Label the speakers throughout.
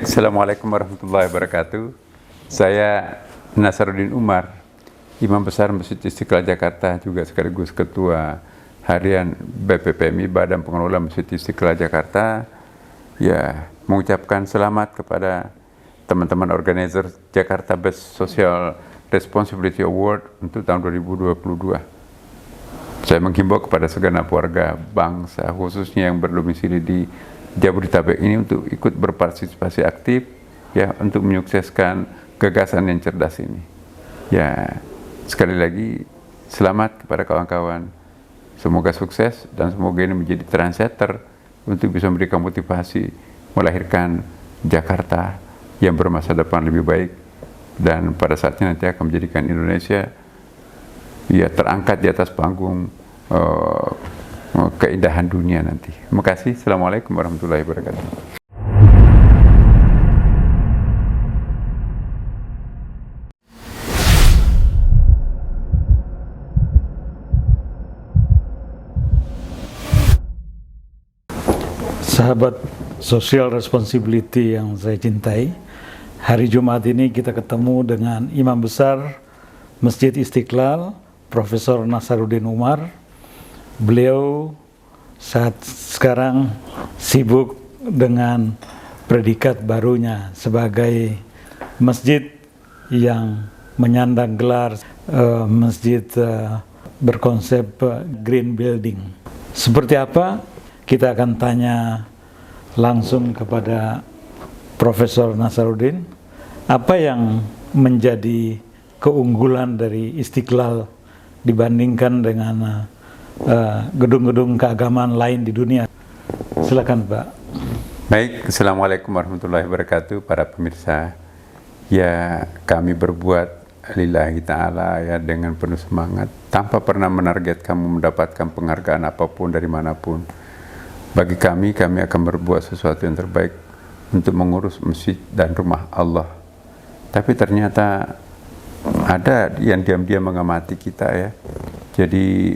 Speaker 1: Baik, Assalamualaikum warahmatullahi wabarakatuh. Saya Nasaruddin Umar, Imam Besar Masjid Istiqlal Jakarta, juga sekaligus Ketua Harian BPPMI Badan Pengelola Masjid Istiqlal Jakarta. Ya, mengucapkan selamat kepada teman-teman organizer Jakarta Best Social Responsibility Award untuk tahun 2022. Saya menghimbau kepada segenap warga bangsa, khususnya yang berdomisili di Jabodetabek ini, untuk ikut berpartisipasi aktif ya untuk menyukseskan gagasan yang cerdas ini. Ya, sekali lagi selamat kepada kawan-kawan. Semoga sukses dan semoga ini menjadi trendsetter untuk bisa memberikan motivasi melahirkan Jakarta yang bermasa depan lebih baik, dan pada saatnya nanti akan menjadikan Indonesia ya terangkat di atas panggung keindahan dunia nanti. Terima kasih. Assalamualaikum warahmatullahi wabarakatuh.
Speaker 2: Sahabat social responsibility yang saya cintai, hari Jumat ini kita ketemu dengan Imam Besar Masjid Istiqlal, Profesor Nasaruddin Umar. Beliau saat sekarang sibuk dengan predikat barunya sebagai masjid yang menyandang gelar masjid berkonsep green building. Seperti apa? Kita akan tanya langsung kepada Profesor Nasaruddin, apa yang menjadi keunggulan dari Istiqlal dibandingkan dengan gedung-gedung keagamaan lain di dunia. Silakan, Pak.
Speaker 1: Baik, Assalamualaikum warahmatullahi wabarakatuh para pemirsa. Ya, kami berbuat lillahi ta'ala ya dengan penuh semangat, tanpa pernah menargetkan mendapatkan penghargaan apapun dari manapun. Bagi kami akan berbuat sesuatu yang terbaik untuk mengurus masjid dan rumah Allah. Tapi ternyata ada yang diam-diam mengamati kita ya. Jadi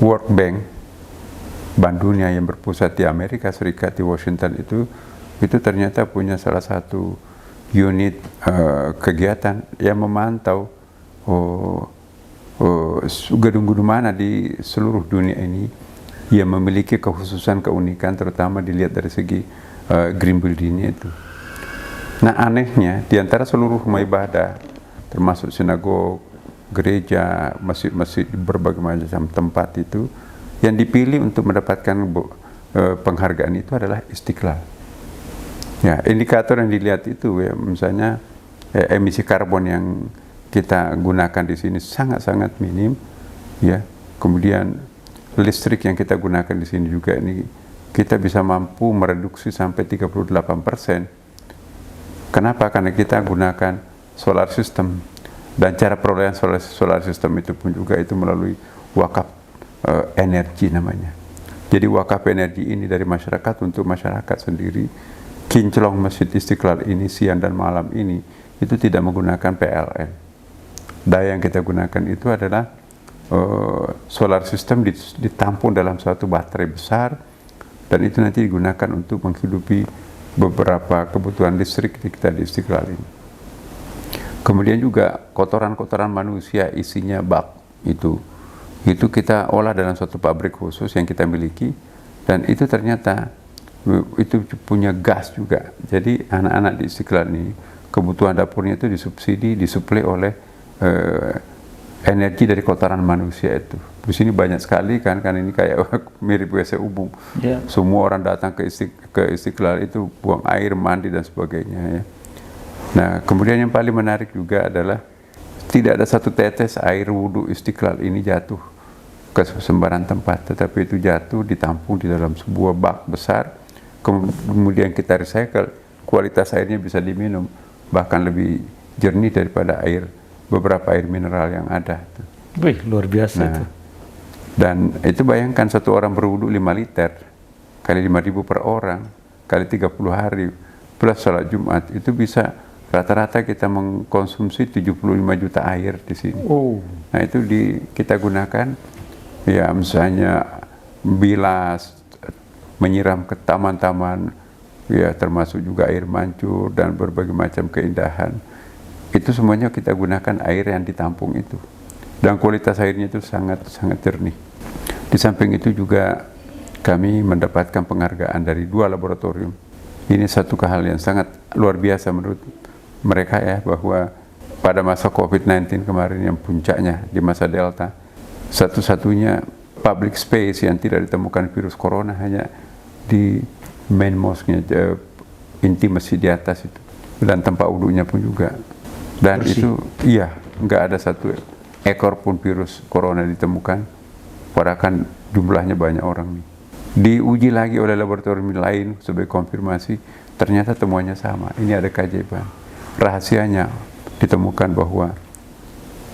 Speaker 1: World Bank, Bank Dunia yang berpusat di Amerika Serikat di Washington itu ternyata punya salah satu unit kegiatan yang memantau gedung-gedung mana di seluruh dunia ini yang memiliki kekhususan keunikan, terutama dilihat dari segi green building-nya itu. Nah, anehnya di antara seluruh rumah ibadah, termasuk sinagog, gereja, masjid-masjid di berbagai macam tempat itu, yang dipilih untuk mendapatkan penghargaan itu adalah Istiqlal. Ya, indikator yang dilihat itu ya, misalnya emisi karbon yang kita gunakan di sini sangat-sangat minim, ya. Kemudian listrik yang kita gunakan di sini juga ini kita bisa mampu mereduksi sampai 38%. Kenapa? Karena kita gunakan solar system, dan cara perolehan solar system itu pun juga itu melalui wakaf energi namanya. Jadi wakaf energi ini dari masyarakat untuk masyarakat sendiri. Kinclong Masjid Istiqlal ini siang dan malam ini itu tidak menggunakan PLN. Daya yang kita gunakan itu adalah solar system ditampung dalam suatu baterai besar, dan itu nanti digunakan untuk menghidupi beberapa kebutuhan listrik kita di Istiqlal ini. Kemudian juga kotoran-kotoran manusia isinya bak itu kita olah dalam suatu pabrik khusus yang kita miliki, dan itu ternyata itu punya gas juga. Jadi anak-anak di Istiqlal ini kebutuhan dapurnya itu disubsidi, disuplai oleh energi dari kotoran manusia itu. Di sini banyak sekali kan ini kayak mirip WC umum. Yeah. Semua orang datang ke Istiqlal itu buang air, mandi dan sebagainya ya. Nah, kemudian yang paling menarik juga adalah tidak ada satu tetes air wudhu Istiqlal ini jatuh ke sembarang tempat, tetapi itu jatuh ditampung di dalam sebuah bak besar, kemudian kita recycle, kualitas airnya bisa diminum, bahkan lebih jernih daripada beberapa air mineral yang ada.
Speaker 2: Wih, luar biasa itu.
Speaker 1: Dan itu bayangkan satu orang berwudhu 5 liter, kali 5.000 per orang, kali 30 hari, plus sholat Jumat, itu bisa rata-rata kita mengkonsumsi 75 juta air di sini. Nah, itu kita gunakan ya, misalnya bilas, menyiram ke taman-taman, ya termasuk juga air mancur dan berbagai macam keindahan. Itu semuanya kita gunakan air yang ditampung itu. Dan kualitas airnya itu sangat jernih. Di samping itu juga kami mendapatkan penghargaan dari 2 laboratorium. Ini satu hal yang sangat luar biasa menurut mereka ya, bahwa pada masa COVID-19 kemarin yang puncaknya di masa Delta, satu-satunya public space yang tidak ditemukan virus corona hanya di main mosque-nya, inti masjid di atas itu, dan tempat wudhunya pun juga. Dan bersih. Itu iya, nggak ada satu ekor pun virus corona ditemukan, padahal kan jumlahnya banyak orang nih. Diuji lagi oleh laboratorium lain sebagai konfirmasi, ternyata temuannya sama. Ini ada keajaiban. Rahasianya ditemukan bahwa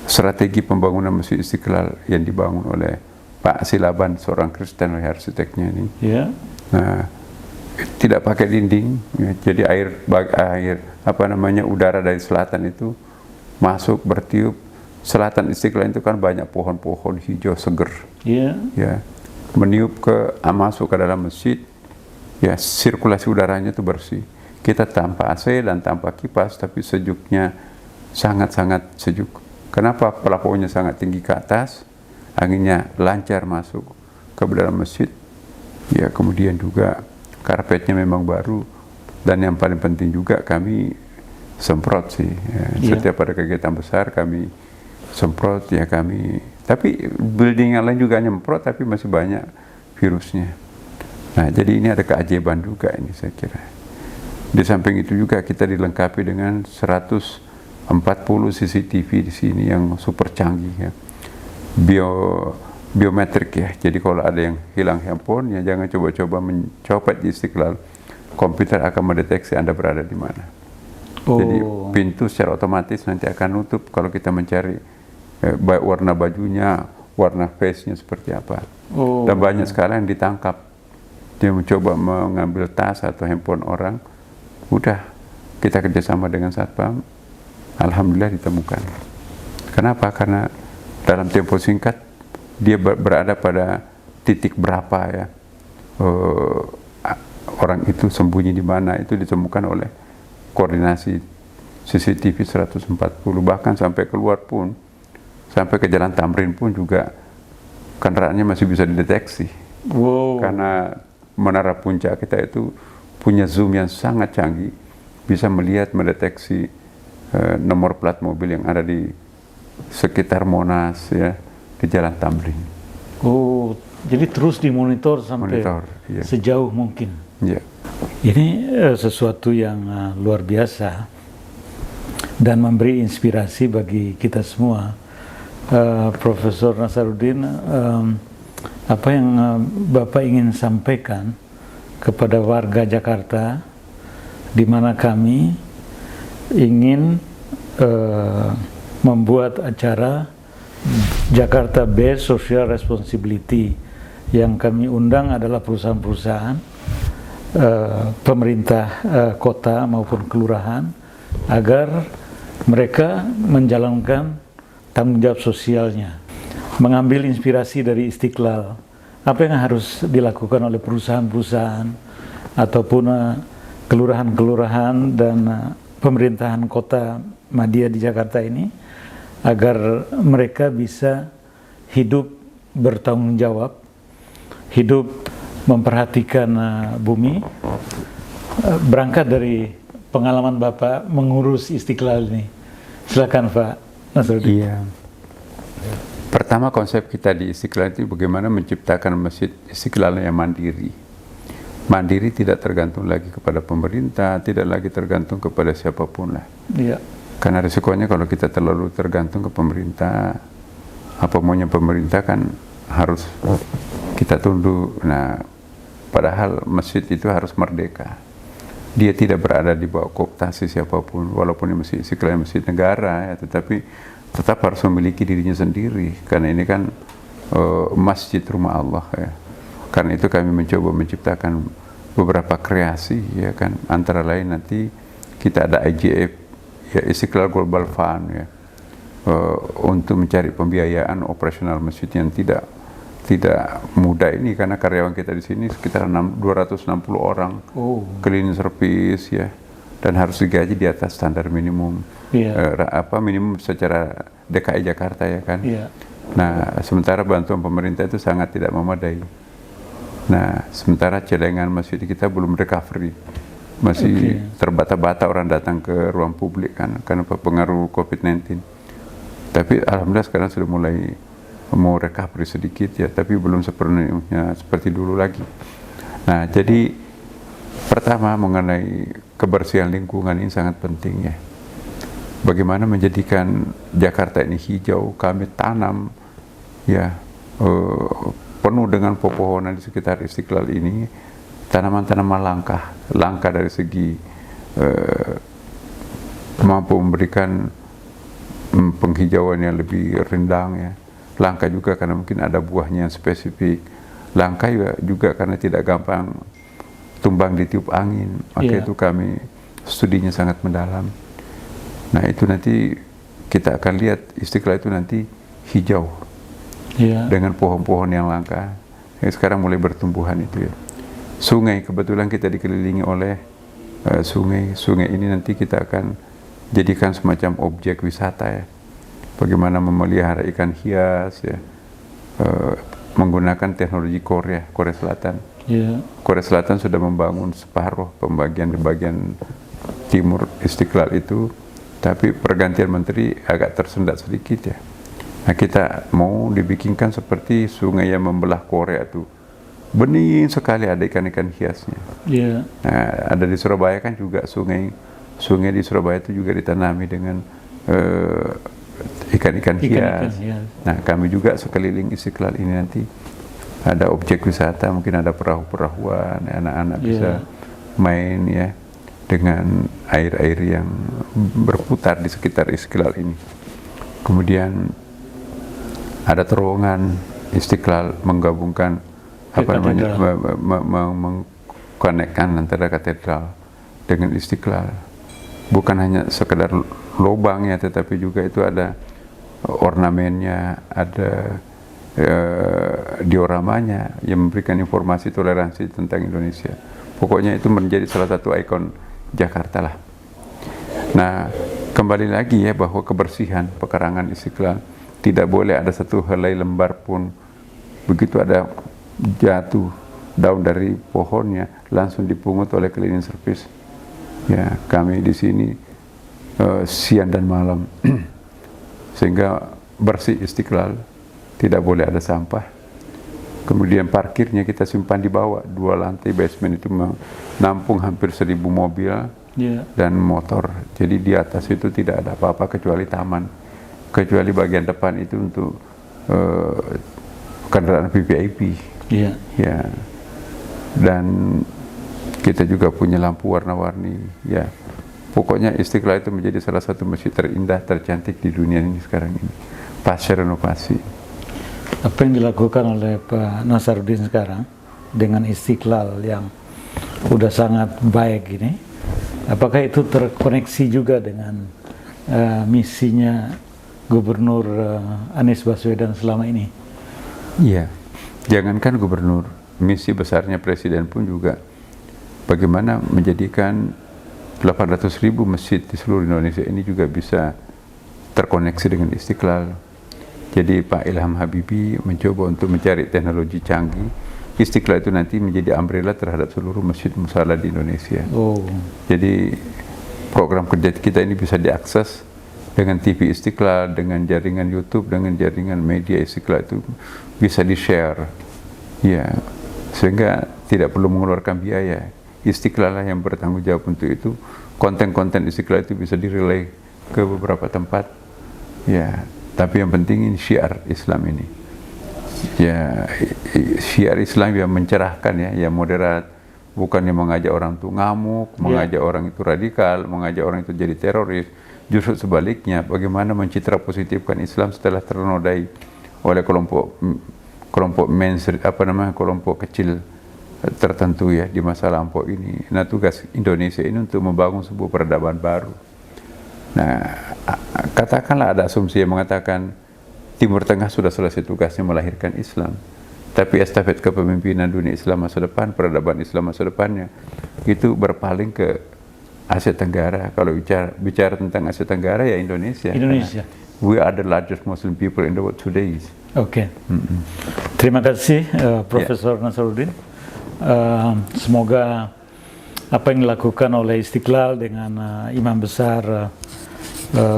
Speaker 1: strategi pembangunan Masjid Istiqlal yang dibangun oleh Pak Silaban, seorang Kristen, oleh arsiteknya ini, nah, tidak pakai dinding, ya, jadi udara dari selatan itu masuk bertiup. Selatan Istiqlal itu kan banyak pohon-pohon hijau seger, ya, meniup masuk ke dalam masjid, ya, sirkulasi udaranya itu bersih. Kita tanpa AC dan tanpa kipas, tapi sejuknya sangat-sangat sejuk. Kenapa? Pelafonnya sangat tinggi ke atas, anginnya lancar masuk ke dalam masjid, ya, kemudian juga karpetnya memang baru, dan yang paling penting juga kami semprot sih, ya. Setiap ada kegiatan besar kami semprot, ya, tapi building yang lain juga nyemprot, tapi masih banyak virusnya. Nah, jadi ini ada keajaiban juga ini, saya kira. Di samping itu juga kita dilengkapi dengan 140 CCTV di sini yang super canggih, ya. Biometrik, ya. Jadi kalau ada yang hilang handphone, ya jangan coba-coba mencopet di Istiqlal. Komputer akan mendeteksi Anda berada di mana. Jadi pintu secara otomatis nanti akan nutup kalau kita mencari warna bajunya, warna face-nya seperti apa. Dan banyak sekali yang ditangkap. Dia mencoba mengambil tas atau handphone orang, udah kita kerjasama dengan Satpam, alhamdulillah ditemukan. Kenapa? Karena dalam tempo singkat dia berada pada titik berapa, ya, orang itu sembunyi di mana, itu ditemukan oleh koordinasi CCTV 140, bahkan sampai keluar pun, sampai ke Jalan Tamrin pun juga kendaraannya masih bisa dideteksi. Karena menara puncak kita itu punya zoom yang sangat canggih, bisa melihat, mendeteksi nomor plat mobil yang ada di sekitar Monas, ya, di Jalan Tamrin.
Speaker 2: Jadi terus dimonitor sampai
Speaker 1: ya,
Speaker 2: sejauh mungkin.
Speaker 1: Ya.
Speaker 2: Ini sesuatu yang luar biasa dan memberi inspirasi bagi kita semua. Profesor Nasaruddin, apa yang Bapak ingin sampaikan kepada warga Jakarta, di mana kami ingin membuat acara Jakarta Based Social Responsibility, yang kami undang adalah perusahaan-perusahaan, pemerintah kota maupun kelurahan, agar mereka menjalankan tanggung jawab sosialnya, mengambil inspirasi dari Istiqlal. Apa yang harus dilakukan oleh perusahaan-perusahaan ataupun kelurahan-kelurahan dan pemerintahan kota Madya di Jakarta ini, agar mereka bisa hidup bertanggung jawab, hidup memperhatikan bumi. Berangkat dari pengalaman Bapak mengurus Istiqlal ini, silakan Pak Nasaruddin.
Speaker 1: Iya. Pertama, konsep kita di Istiqlal itu bagaimana menciptakan masjid Istiqlal yang mandiri. Mandiri, tidak tergantung lagi kepada pemerintah, tidak lagi tergantung kepada siapapun lah.
Speaker 2: Iya.
Speaker 1: Karena risikonya kalau kita terlalu tergantung ke pemerintah, apa maunya pemerintah kan harus kita tunduk. Nah, padahal masjid itu harus merdeka. Dia tidak berada di bawah kooptasi siapapun, walaupun ini masjid Istiqlal, masjid negara, ya, tetapi tetap harus memiliki dirinya sendiri, karena ini kan masjid rumah Allah, ya. Karena itu kami mencoba menciptakan beberapa kreasi, ya kan, antara lain nanti kita ada IGF, ya, Istiqlal Global Fund, ya, untuk mencari pembiayaan operasional masjid yang tidak tidak mudah ini, karena karyawan kita di sini sekitar 260 orang, cleaning service ya, dan harus digaji di atas standar minimum, minimum secara DKI Jakarta ya kan. Nah, sementara bantuan pemerintah itu sangat tidak memadai. Nah, sementara celengan masjid kita belum recovery, masih terbata-bata orang datang ke ruang publik kan, karena pengaruh COVID-19. Tapi alhamdulillah sekarang sudah mulai mau recovery sedikit ya, tapi belum sepenuhnya seperti dulu lagi. Nah, jadi pertama mengenai kebersihan lingkungan ini sangat penting ya. Bagaimana menjadikan Jakarta ini hijau, kami tanam ya penuh dengan pepohonan di sekitar Istiqlal ini, tanaman-tanaman langka dari segi mampu memberikan penghijauan yang lebih rindang ya. Langka juga karena mungkin ada buahnya yang spesifik. Langka juga karena tidak gampang tumbang ditiup angin. Maka itu kami studinya sangat mendalam. Nah, itu nanti kita akan lihat Istiqlal itu nanti hijau dengan pohon-pohon yang langka. Sekarang mulai bertumbuhan itu ya. Sungai, kebetulan kita dikelilingi oleh sungai. Sungai ini nanti kita akan jadikan semacam objek wisata ya. Bagaimana memelihara ikan hias ya, menggunakan teknologi Korea Selatan. Korea Selatan sudah membangun separuh pembagian di bagian timur Istiqlal itu, tapi pergantian menteri agak tersendat sedikit ya. Nah, kita mau dibikinkan seperti sungai yang membelah Korea itu, bening sekali, ada ikan-ikan hiasnya. Nah, ada di Surabaya kan juga sungai di Surabaya itu juga ditanami dengan ikan-ikan hias. Nah, kami juga sekeliling Istiqlal ini nanti ada objek wisata, mungkin ada perahu-perahuan, anak-anak bisa main ya dengan air-air yang berputar di sekitar Istiqlal ini. Kemudian ada terowongan Istiqlal menggabungkan mengkonekkan antara katedral dengan Istiqlal. Bukan hanya sekedar lubang ya, tetapi juga itu ada ornamennya, ada dioramanya yang memberikan informasi toleransi tentang Indonesia. Pokoknya itu menjadi salah satu ikon Jakarta lah. Nah, kembali lagi ya bahwa kebersihan pekarangan Istiqlal tidak boleh ada satu helai lembar pun begitu ada jatuh daun dari pohonnya langsung dipungut oleh cleaning service. Ya, kami di sini siang dan malam sehingga bersih Istiqlal, tidak boleh ada sampah. Kemudian parkirnya kita simpan di bawah, 2 lantai basement itu menampung hampir 1.000 mobil dan motor. Jadi di atas itu tidak ada apa-apa kecuali taman, kecuali bagian depan itu untuk kendaraan VVIP. Ya, dan kita juga punya lampu warna-warni ya. Pokoknya Istiqlal itu menjadi salah satu masjid terindah, tercantik di dunia ini sekarang ini pasca renovasi.
Speaker 2: Apa yang dilakukan oleh Pak Nasaruddin sekarang dengan Istiqlal yang udah sangat baik ini, apakah itu terkoneksi juga dengan misinya Gubernur Anies Baswedan selama ini?
Speaker 1: Iya, jangankan gubernur, misi besarnya presiden pun juga bagaimana menjadikan 800.000 masjid di seluruh Indonesia ini juga bisa terkoneksi dengan Istiqlal. Jadi Pak Ilham Habibie mencoba untuk mencari teknologi canggih. Istiqlal itu nanti menjadi umbrella terhadap seluruh masjid musala di Indonesia. Jadi program kerja kita ini bisa diakses dengan TV Istiqlal, dengan jaringan YouTube, dengan jaringan media Istiqlal itu bisa di-share. Ya, sehingga tidak perlu mengeluarkan biaya. Istiqlal lah yang bertanggung jawab untuk itu. Konten-konten Istiqlal itu bisa direlay ke beberapa tempat. Ya, tapi yang penting ini syiar Islam ini. Ya, syiar Islam yang mencerahkan ya, yang moderat, bukan yang mengajak orang itu ngamuk, mengajak orang itu radikal, mengajak orang itu jadi teroris. Justru sebaliknya, bagaimana mencitra positifkan Islam setelah ternodai oleh kelompok mainstream, kelompok kecil tertentu ya di masa lampau ini. Nah, tugas Indonesia ini untuk membangun sebuah peradaban baru. Nah, katakanlah ada asumsi yang mengatakan Timur Tengah sudah selesai tugasnya melahirkan Islam. Tapi estafet kepemimpinan dunia Islam masa depan, peradaban Islam masa depannya, itu berpaling ke Asia Tenggara. Kalau bicara tentang Asia Tenggara ya Indonesia.
Speaker 2: Indonesia.
Speaker 1: We are the largest Muslim people in the world today.
Speaker 2: Oke. Terima kasih Profesor Nasaruddin. Semoga apa yang dilakukan oleh Istiqlal dengan Imam Besar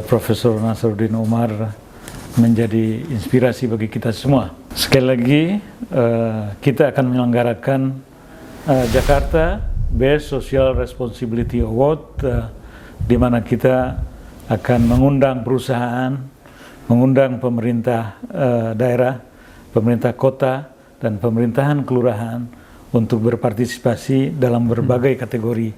Speaker 2: Profesor Nasaruddin Umar menjadi inspirasi bagi kita semua. Sekali lagi kita akan menyelenggarakan Jakarta Best Social Responsibility Award, di mana kita akan mengundang perusahaan, mengundang pemerintah daerah, pemerintah kota, dan pemerintahan kelurahan untuk berpartisipasi dalam berbagai kategori